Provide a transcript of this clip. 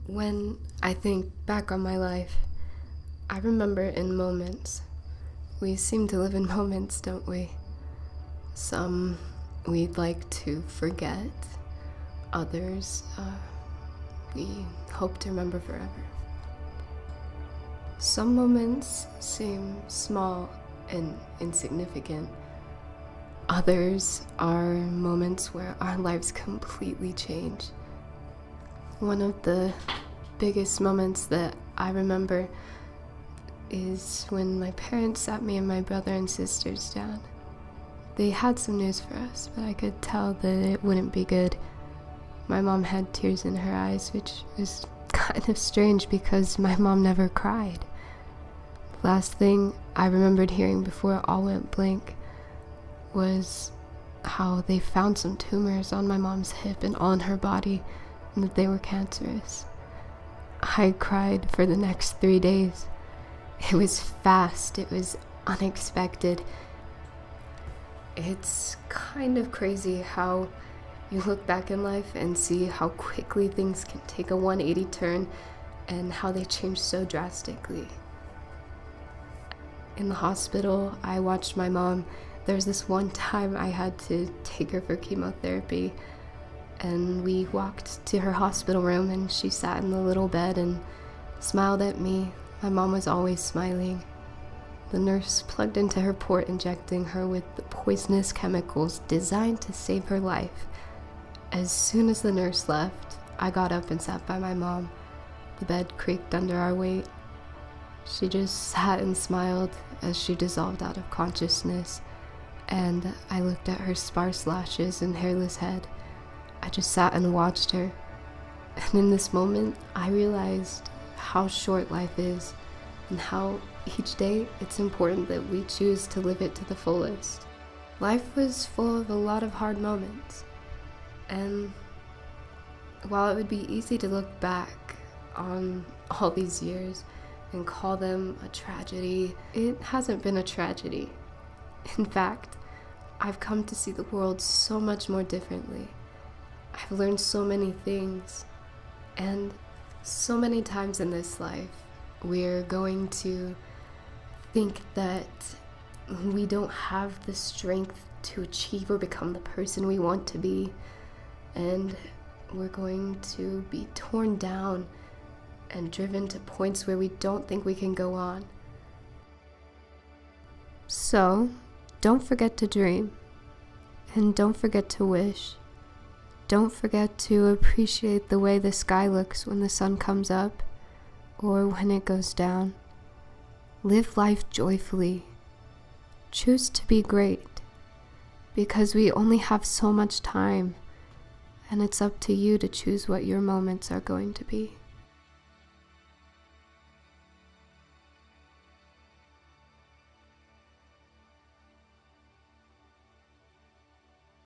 When I think back on my life, I remember in moments. We seem to live in moments, don't we? Some we'd like to forget, others we hope to remember forever. Some moments seem small and insignificant. Others are moments where our lives completely change. One of the biggest moments that I remember is when my parents sat me and my brother and sisters down. They had some news for us, but I could tell that it wouldn't be good. My mom had tears in her eyes, which was kind of strange because my mom never cried. The last thing I remembered hearing before it all went blank was how they found some tumors on my mom's hip and on her body, and that they were cancerous. I cried for the next 3 days. It was fast, it was unexpected. It's kind of crazy how you look back in life and see how quickly things can take a 180 turn and how they change so drastically. In the hospital, I watched my mom. There was this one time I had to take her for chemotherapy, and we walked to her hospital room and she sat in the little bed and smiled at me. My mom was always smiling. The nurse plugged into her port, injecting her with the poisonous chemicals designed to save her life. As soon as the nurse left, I got up and sat by my mom. The bed creaked under our weight. She just sat and smiled as she dissolved out of consciousness, and I looked at her sparse lashes and hairless head. I just sat and watched her, and in this moment, I realized how short life is and how each day it's important that we choose to live it to the fullest. Life was full of a lot of hard moments, and while it would be easy to look back on all these years and call them a tragedy, it hasn't been a tragedy. In fact, I've come to see the world so much more differently. I've learned so many things, and so many times in this life, we're going to think that we don't have the strength to achieve or become the person we want to be, and we're going to be torn down and driven to points where we don't think we can go on. So, don't forget to dream, and don't forget to wish. Don't forget to appreciate the way the sky looks when the sun comes up or when it goes down. Live life joyfully. Choose to be great, because we only have so much time, and it's up to you to choose what your moments are going to be.